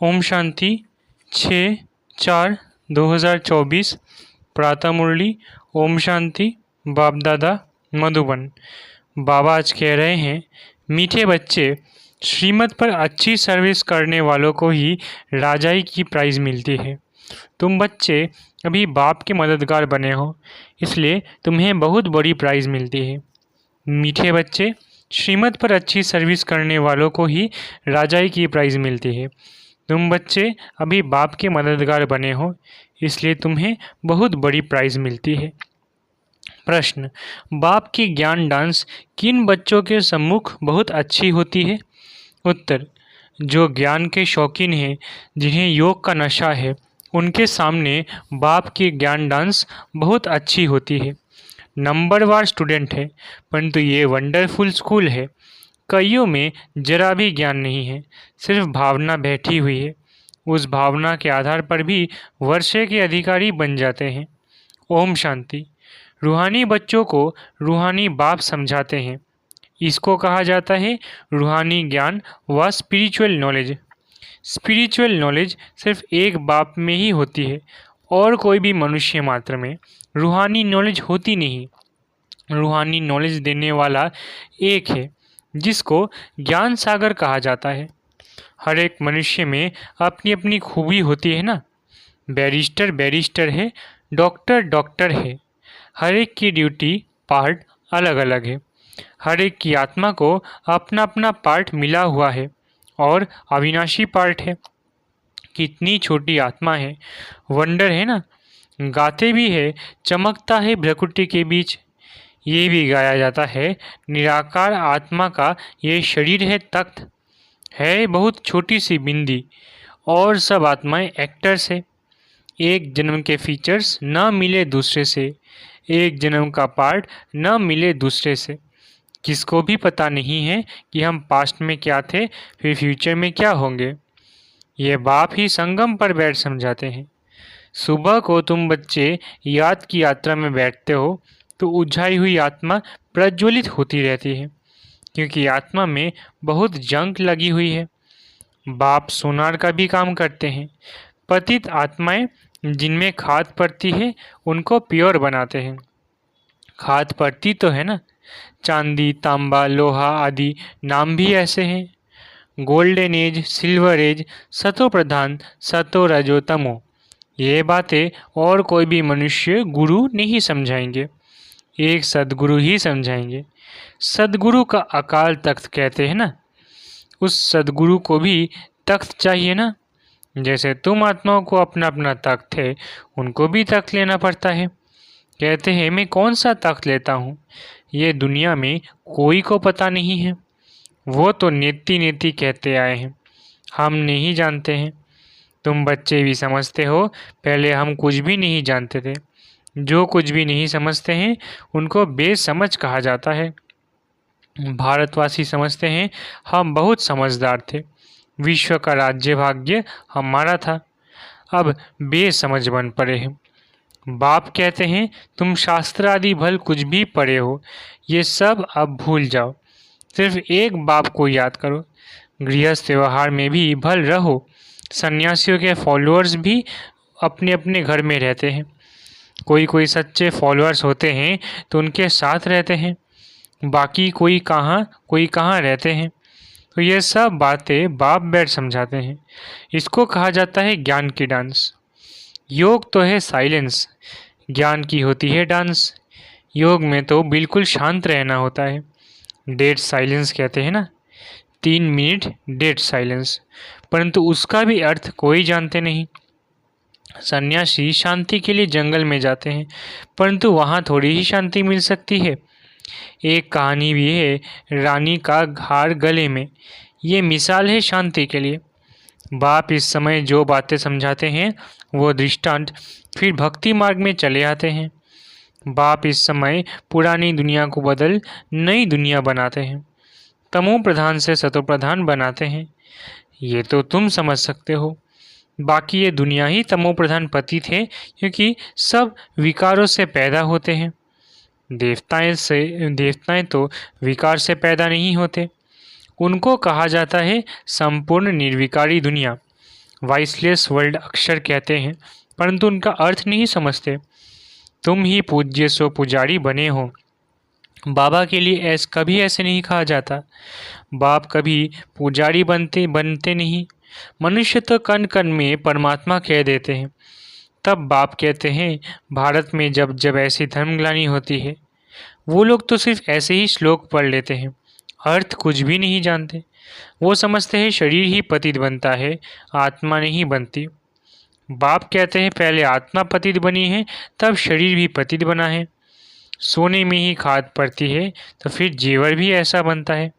ओम शांति 6/4/2024 प्रातः मुरली। ओम शांति। बाप दादा मधुबन। बाबा आज कह रहे हैं, मीठे बच्चे, श्रीमत पर अच्छी सर्विस करने वालों को ही राजाई की प्राइज़ मिलती है। तुम बच्चे अभी बाप के मददगार बने हो, इसलिए तुम्हें बहुत बड़ी प्राइज़ मिलती है। मीठे बच्चे, श्रीमत पर अच्छी सर्विस करने वालों को ही राजाई की प्राइज़ मिलती है। तुम बच्चे अभी बाप के मददगार बने हो, इसलिए तुम्हें बहुत बड़ी प्राइज़ मिलती है। प्रश्न, बाप की ज्ञान डांस किन बच्चों के सम्मुख बहुत अच्छी होती है? उत्तर, जो ज्ञान के शौकीन हैं, जिन्हें योग का नशा है, उनके सामने बाप की ज्ञान डांस बहुत अच्छी होती है। नंबरवार स्टूडेंट है, परंतु ये वंडरफुल स्कूल है। कईयों में जरा भी ज्ञान नहीं है, सिर्फ भावना बैठी हुई है। उस भावना के आधार पर भी वर्षे के अधिकारी बन जाते हैं। ओम शांति। रूहानी बच्चों को रूहानी बाप समझाते हैं। इसको कहा जाता है रूहानी ज्ञान व स्पिरिचुअल नॉलेज। स्पिरिचुअल नॉलेज सिर्फ एक बाप में ही होती है और कोई भी मनुष्य मात्र में रूहानी नॉलेज होती नहीं। रूहानी नॉलेज देने वाला एक है, जिसको ज्ञान सागर कहा जाता है। हर एक मनुष्य में अपनी अपनी खूबी होती है ना। बैरिस्टर बैरिस्टर है, डॉक्टर डॉक्टर है। हर एक की ड्यूटी पार्ट अलग अलग है। हर एक की आत्मा को अपना अपना पार्ट मिला हुआ है और अविनाशी पार्ट है। कितनी छोटी आत्मा है, वंडर है ना। गाते भी है, चमकता है भ्रकुटी के बीच। ये भी गाया जाता है, निराकार आत्मा का ये शरीर है तख्त, है बहुत छोटी सी बिंदी और सब आत्माएं एक्टर्स है। एक जन्म के फीचर्स न मिले दूसरे से, एक जन्म का पार्ट न मिले दूसरे से। किसको भी पता नहीं है कि हम पास्ट में क्या थे, फिर फ्यूचर में क्या होंगे। ये बाप ही संगम पर बैठ समझाते हैं। सुबह को तुम बच्चे याद की यात्रा में बैठते हो तो उलझाई हुई आत्मा प्रज्वलित होती रहती है, क्योंकि आत्मा में बहुत जंग लगी हुई है। बाप सोनार का भी काम करते हैं। पतित आत्माएं जिनमें खाद पड़ती है, उनको प्योर बनाते हैं। खाद पड़ती तो है ना, चांदी, तांबा, लोहा आदि नाम भी ऐसे हैं। गोल्डन एज, सिल्वर एज, सतो प्रधान, सतो रजो तमो। ये बातें और कोई भी मनुष्य गुरु नहीं समझाएंगे, एक सदगुरु ही समझाएंगे। सदगुरु का अकाल तख्त कहते हैं ना, उस सदगुरु को भी तख्त चाहिए ना। जैसे तुम आत्माओं को अपना अपना तख्त है, उनको भी तख्त लेना पड़ता है। कहते हैं, मैं कौन सा तख्त लेता हूँ, ये दुनिया में कोई को पता नहीं है। वो तो नेति नेति कहते आए हैं, हम नहीं जानते हैं। तुम बच्चे भी समझते हो, पहले हम कुछ भी नहीं जानते थे। जो कुछ भी नहीं समझते हैं, उनको बेसमझ कहा जाता है। भारतवासी समझते हैं हम बहुत समझदार थे, विश्व का राज्य भाग्य हमारा था। अब बेसमझ बन पड़े हैं। बाप कहते हैं, तुम शास्त्र आदि भल कुछ भी पढ़े हो, ये सब अब भूल जाओ। सिर्फ एक बाप को याद करो। गृहस्थ व्यवहार में भी भल रहो। सन्यासियों के फॉलोअर्स भी अपने अपने घर में रहते हैं। कोई कोई सच्चे फॉलोअर्स होते हैं तो उनके साथ रहते हैं, बाकी कोई कहाँ रहते हैं। तो ये सब बातें बाप बैठ समझाते हैं। इसको कहा जाता है ज्ञान की डांस। योग तो है साइलेंस, ज्ञान की होती है डांस। योग में तो बिल्कुल शांत रहना होता है। डेड साइलेंस कहते हैं ना, 3 मिनट डेड साइलेंस, परंतु उसका भी अर्थ कोई जानते नहीं। सन्यासी शांति के लिए जंगल में जाते हैं, परंतु वहाँ थोड़ी ही शांति मिल सकती है। एक कहानी भी है, रानी का हार गले में। ये मिसाल है शांति के लिए। बाप इस समय जो बातें समझाते हैं, वो दृष्टांत फिर भक्ति मार्ग में चले आते हैं। बाप इस समय पुरानी दुनिया को बदल नई दुनिया बनाते हैं, तमो प्रधान से सतो प्रधान बनाते हैं। ये तो तुम समझ सकते हो। बाकी ये दुनिया ही तमो प्रधान पतित है, क्योंकि सब विकारों से पैदा होते हैं। देवताएं तो विकार से पैदा नहीं होते। उनको कहा जाता है संपूर्ण निर्विकारी दुनिया। वॉइसलेस वर्ड अक्षर कहते हैं, परंतु उनका अर्थ नहीं समझते। तुम ही पूज्य सो पुजारी बने हो। बाबा के लिए कभी ऐसे नहीं कहा जाता। बाप कभी पुजारी बनते बनते नहीं। मनुष्य तो कण कण में परमात्मा कह देते हैं। तब बाप कहते हैं, भारत में जब जब ऐसी धर्मग्लानि होती है, वो लोग तो सिर्फ ऐसे ही श्लोक पढ़ लेते हैं, अर्थ कुछ भी नहीं जानते। वो समझते हैं शरीर ही पतित बनता है, आत्मा नहीं बनती। बाप कहते हैं पहले आत्मा पतित बनी है, तब शरीर भी पतित बना है। सोने में ही खाद पड़ती है तो फिर जेवर भी ऐसा बनता है,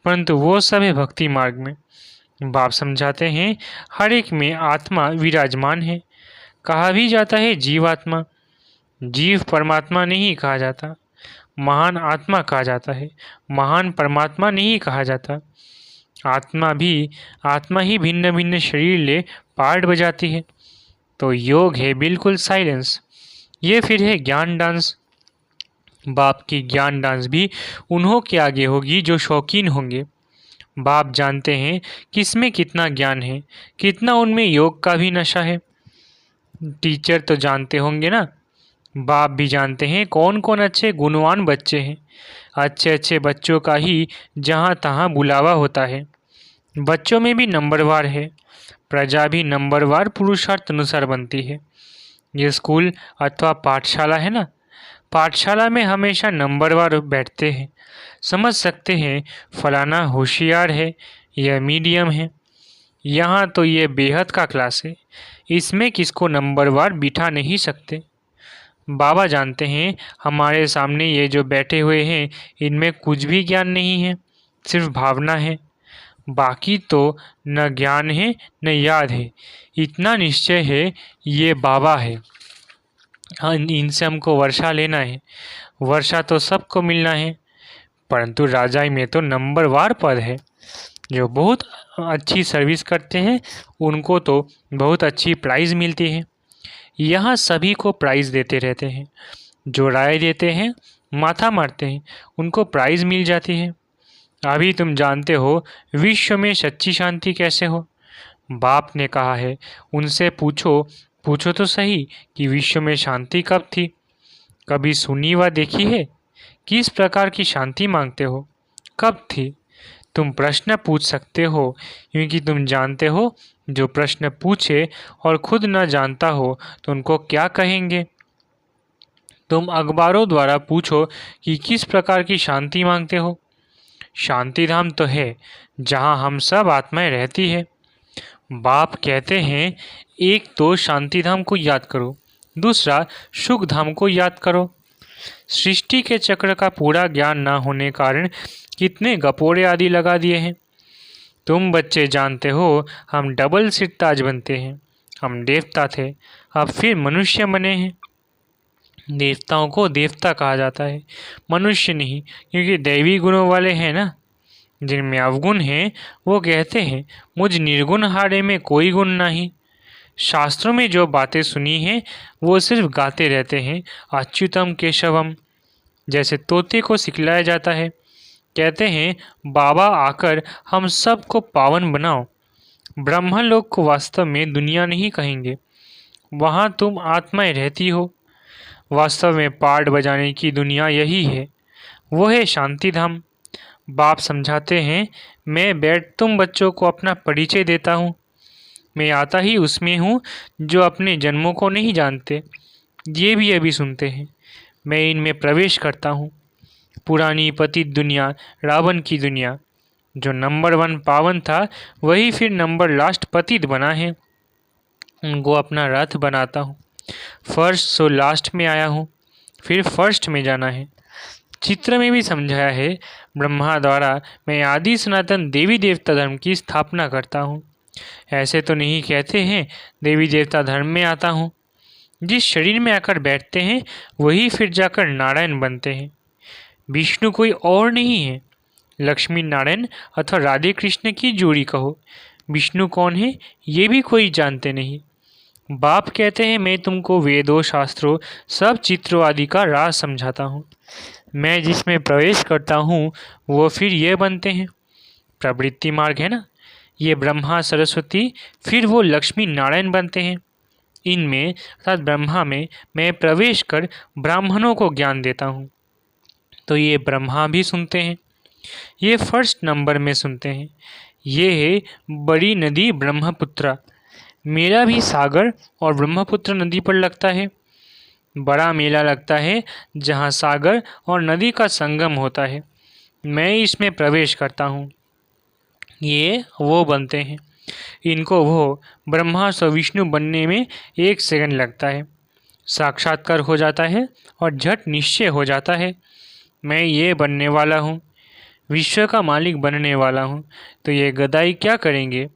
परंतु वो सब है भक्ति मार्ग में। बाप समझाते हैं हर एक में आत्मा विराजमान है। कहा भी जाता है जीवात्मा। जीव परमात्मा नहीं कहा जाता, महान आत्मा कहा जाता है, महान परमात्मा नहीं कहा जाता। आत्मा ही भिन्न भिन्न शरीर ले पार्ट बजाती है। तो योग है बिल्कुल साइलेंस। ये फिर है ज्ञान डांस। बाप की ज्ञान डांस भी उन्हों के आगे होगी जो शौकीन होंगे। बाप जानते हैं किसमें कितना ज्ञान है, कितना उनमें योग का भी नशा है। टीचर तो जानते होंगे ना। बाप भी जानते हैं कौन कौन अच्छे गुणवान बच्चे हैं। अच्छे अच्छे बच्चों का ही जहाँ तहाँ बुलावा होता है। बच्चों में भी नंबरवार है। प्रजा भी नंबरवार पुरुषार्थ अनुसार बनती है। ये स्कूल अथवा पाठशाला है ना, पाठशाला में हमेशा नंबरवार बैठते हैं। समझ सकते हैं फलाना होशियार है, यह मीडियम है। यहाँ तो ये बेहद का क्लास है, इसमें किसको नंबरवार बिठा नहीं सकते। बाबा जानते हैं हमारे सामने ये जो बैठे हुए हैं, इनमें कुछ भी ज्ञान नहीं है, सिर्फ भावना है। बाकी तो न ज्ञान है न याद है। इतना निश्चय है ये बाबा है। हाँ, इनसे हमको वर्षा लेना है। वर्षा तो सबको मिलना है, परंतु राजाई में तो नंबरवार पद है। जो बहुत अच्छी सर्विस करते हैं उनको तो बहुत अच्छी प्राइज़ मिलती है। यहाँ सभी को प्राइज़ देते रहते हैं। जो राय देते हैं, माथा मारते हैं, उनको प्राइज़ मिल जाती है। अभी तुम जानते हो विश्व में सच्ची शांति कैसे हो। बाप ने कहा है उनसे पूछो तो सही कि विश्व में शांति कब थी। कभी सुनी व देखी है? किस प्रकार की शांति मांगते हो? कब थी? तुम प्रश्न पूछ सकते हो, क्योंकि तुम जानते हो जो प्रश्न पूछे और खुद न जानता हो तो उनको क्या कहेंगे। तुम अखबारों द्वारा पूछो कि किस प्रकार की शांति मांगते हो। शांति धाम तो है जहाँ हम सब आत्माएं रहती है। बाप कहते हैं एक तो शांति धाम को याद करो, दूसरा सुख धाम को याद करो। सृष्टि के चक्र का पूरा ज्ञान ना होने कारण कितने गपोरे आदि लगा दिए हैं। तुम बच्चे जानते हो हम डबल सिरताज बनते हैं। हम देवता थे, अब फिर मनुष्य बने हैं। देवताओं को देवता कहा जाता है, मनुष्य नहीं, क्योंकि दैवी गुणों वाले हैं ना। जिनमें अवगुण हैं वो कहते हैं मुझ निर्गुण हारे में कोई गुण नहीं। शास्त्रों में जो बातें सुनी हैं वो सिर्फ गाते रहते हैं अच्युतम केशवम, जैसे तोते को सिखलाया जाता है। कहते हैं बाबा आकर हम सब को पावन बनाओ। ब्रह्मलोक को वास्तव में दुनिया नहीं कहेंगे, वहाँ तुम आत्माएं रहती हो। वास्तव में पार्ट बजाने की दुनिया यही है, वो है शांति धाम। बाप समझाते हैं तुम बच्चों को अपना परिचय देता हूँ। मैं आता ही उसमें हूँ जो अपने जन्मों को नहीं जानते, ये भी अभी सुनते हैं। मैं इनमें प्रवेश करता हूँ। पुरानी पतित दुनिया, रावण की दुनिया, जो नंबर 1 पावन था वही फिर नंबर लास्ट पतित बना है। उनको अपना रथ बनाता हूँ। फर्स्ट सो लास्ट में आया हूँ, फिर फर्स्ट में जाना है। चित्र में भी समझाया है ब्रह्मा द्वारा मैं आदि सनातन देवी देवता धर्म की स्थापना करता हूँ। ऐसे तो नहीं कहते हैं देवी देवता धर्म में आता हूँ। जिस शरीर में आकर बैठते हैं वही फिर जाकर नारायण बनते हैं। विष्णु कोई और नहीं है, लक्ष्मी नारायण अथवा राधे कृष्ण की जोड़ी कहो। विष्णु कौन है ये भी कोई जानते नहीं। बाप कहते हैं मैं तुमको वेदों शास्त्रों सब चित्रों आदि का राज समझाता हूँ। मैं जिसमें प्रवेश करता हूँ वो फिर ये बनते हैं। प्रवृत्ति मार्ग है ना, ये ब्रह्मा सरस्वती फिर वो लक्ष्मी नारायण बनते हैं। इनमें अर्थात ब्रह्मा में मैं प्रवेश कर ब्राह्मणों को ज्ञान देता हूँ। तो ये ब्रह्मा भी सुनते हैं, ये फर्स्ट नंबर में सुनते हैं। ये है बड़ी नदी ब्रह्मपुत्र। मेरा भी सागर और ब्रह्मपुत्र नदी पर लगता है। बड़ा मेला लगता है जहाँ सागर और नदी का संगम होता है। मैं इसमें प्रवेश करता हूँ। ये वो बनते हैं। इनको वो ब्रह्मा सो विष्णु बनने में 1 सेकंड लगता है। साक्षात्कार हो जाता है और झट निश्चय हो जाता है, मैं ये बनने वाला हूँ, विश्व का मालिक बनने वाला हूँ। तो ये गदाई क्या करेंगे?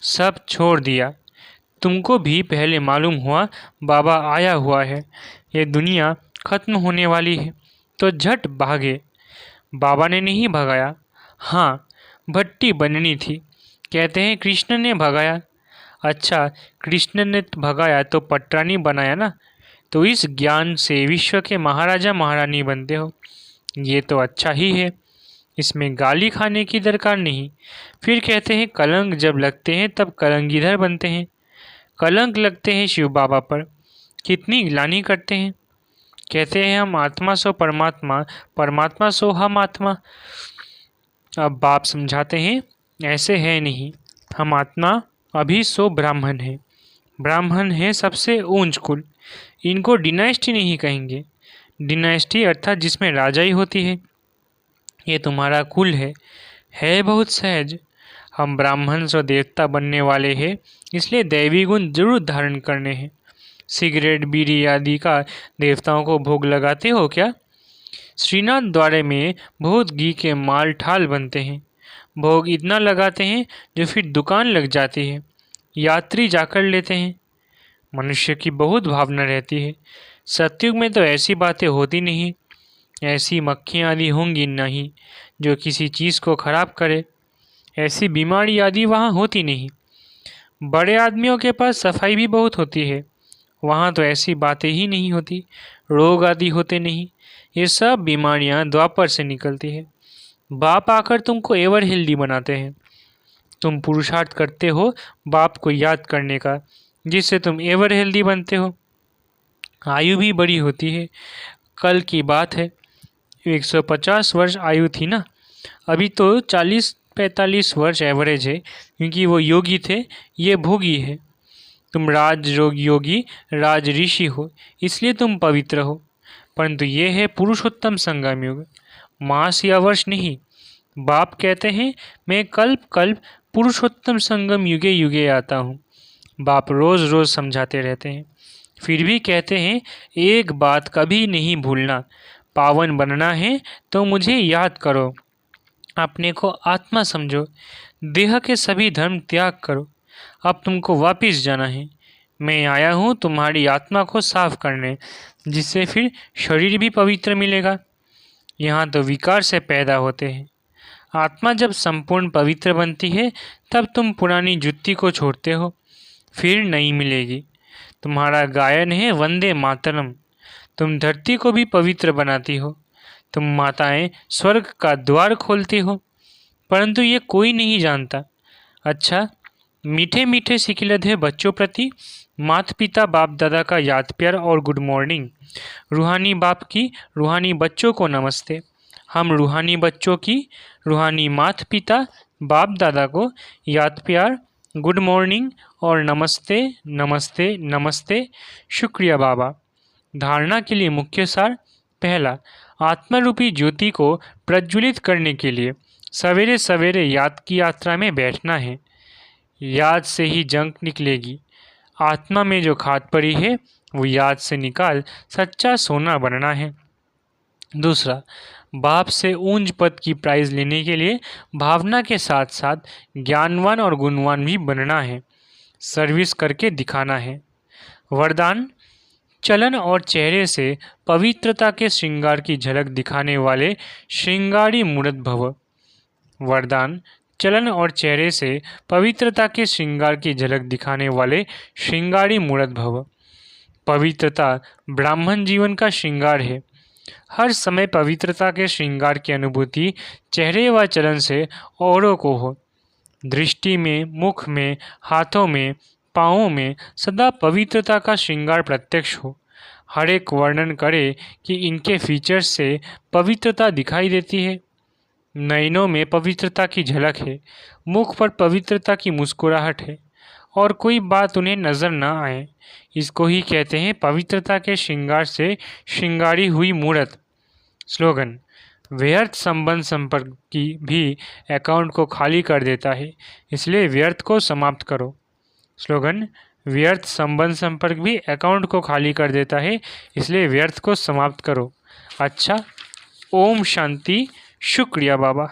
सब छोड़ दिया। तुमको भी पहले मालूम हुआ बाबा आया हुआ है, ये दुनिया खत्म होने वाली है, तो झट भागे। बाबा ने नहीं भगाया, हाँ भट्टी बननी थी। कहते हैं कृष्ण ने भगाया। अच्छा, कृष्ण ने भगाया तो पटरानी बनाया ना। तो इस ज्ञान से विश्व के महाराजा महारानी बनते हो, ये तो अच्छा ही है, इसमें गाली खाने की दरकार नहीं। फिर कहते हैं कलंक जब लगते हैं तब कलंगीधर बनते हैं। कलंक लगते हैं शिव बाबा पर, कितनी ग्लानि करते हैं। कहते हैं हम आत्मा सो परमात्मा, परमात्मा सो हम आत्मा। अब बाप समझाते हैं ऐसे है नहीं, हम आत्मा अभी सो ब्राह्मण है। ब्राह्मण है सबसे ऊंच कुल, इनको डिनाइस्टी नहीं कहेंगे। डिनाइस्टी अर्थात जिसमें राजाई होती है। ये तुम्हारा कुल है बहुत सहज। हम ब्राह्मण सो देवता बनने वाले हैं, इसलिए दैवी गुण जरूर धारण करने हैं। सिगरेट बीड़ी आदि का देवताओं को भोग लगाते हो क्या? श्रीनाथ द्वारे में बहुत घी के माल ठाल बनते हैं। भोग इतना लगाते हैं जो फिर दुकान लग जाती है, यात्री जाकर लेते हैं। मनुष्य की बहुत भावना रहती है। सतयुग में तो ऐसी बातें होती नहीं, ऐसी मक्खियाँ आदि होंगी नहीं जो किसी चीज़ को खराब करे। ऐसी बीमारी आदि वहाँ होती नहीं। बड़े आदमियों के पास सफाई भी बहुत होती है, वहाँ तो ऐसी बातें ही नहीं होती। रोग आदि होते नहीं। ये सब बीमारियाँ द्वापर से निकलती है। बाप आकर तुमको एवर हेल्दी बनाते हैं। तुम पुरुषार्थ करते हो बाप को याद करने का, जिससे तुम एवर हेल्दी बनते हो। आयु भी बड़ी होती है। कल की बात है, 150 वर्ष आयु थी ना, अभी तो 40-45 वर्ष एवरेज है, क्योंकि वो योगी थे, ये भोगी है। तुम राज योगी राज ऋषि हो, इसलिए तुम पवित्र हो। परंतु ये है पुरुषोत्तम संगम युग, मास या वर्ष नहीं। बाप कहते हैं मैं कल्प कल्प पुरुषोत्तम संगम युगे युगे आता हूँ। बाप रोज़ रोज़ समझाते रहते हैं, फिर भी कहते हैं एक बात कभी नहीं भूलना, पावन बनना है तो मुझे याद करो। अपने को आत्मा समझो, देह के सभी धर्म त्याग करो। अब तुमको वापिस जाना है। मैं आया हूँ तुम्हारी आत्मा को साफ करने, जिससे फिर शरीर भी पवित्र मिलेगा। यहाँ तो विकार से पैदा होते हैं। आत्मा जब संपूर्ण पवित्र बनती है तब तुम पुरानी जुत्ती को छोड़ते हो, फिर नई मिलेगी। तुम्हारा गायन है वंदे मातरम। तुम धरती को भी पवित्र बनाती हो। तुम माताएं स्वर्ग का द्वार खोलती हो, परंतु ये कोई नहीं जानता। अच्छा, मीठे मीठे सिकिलत है बच्चों प्रति माता पिता बाप दादा का याद प्यार और गुड मॉर्निंग। रूहानी बाप की रूहानी बच्चों को नमस्ते। हम रूहानी बच्चों की रूहानी माता पिता बाप दादा को याद प्यार, गुड मॉर्निंग और नमस्ते नमस्ते नमस्ते। शुक्रिया बाबा। धारणा के लिए मुख्य सार। पहला, आत्मरूपी ज्योति को प्रज्वलित करने के लिए सवेरे सवेरे याद की यात्रा में बैठना है। याद से ही जंग निकलेगी। आत्मा में जो खाद पड़ी है वो याद से निकाल सच्चा सोना बनना है। दूसरा, बाप से ऊंच पद की प्राइज लेने के लिए भावना के साथ साथ ज्ञानवान और गुणवान भी बनना है। सर्विस करके दिखाना है। वरदान, चलन और चेहरे से पवित्रता के श्रृंगार की झलक दिखाने वाले श्रृंगारी मूर्त भव। वरदान, चलन और चेहरे से पवित्रता के श्रृंगार की झलक दिखाने वाले श्रृंगारी मूर्त भव। पवित्रता ब्राह्मण जीवन का श्रृंगार है। हर समय पवित्रता के श्रृंगार की अनुभूति चेहरे व चलन से औरों को हो। दृष्टि में, मुख में, हाथों में, पाँवों में सदा पवित्रता का श्रृंगार प्रत्यक्ष हो। हर एक वर्णन करे कि इनके फीचर्स से पवित्रता दिखाई देती है। नयनों में पवित्रता की झलक है, मुख पर पवित्रता की मुस्कुराहट है और कोई बात उन्हें नजर न आए। इसको ही कहते हैं पवित्रता के श्रृंगार से श्रृंगारी हुई मूरत। स्लोगन: व्यर्थ संबंध संपर्क की भी अकाउंट को खाली कर देता है, इसलिए व्यर्थ को समाप्त करो। स्लोगन: व्यर्थ संबंध संपर्क भी अकाउंट को खाली कर देता है, इसलिए व्यर्थ को समाप्त करो। अच्छा, ओम शांति। शुक्रिया बाबा।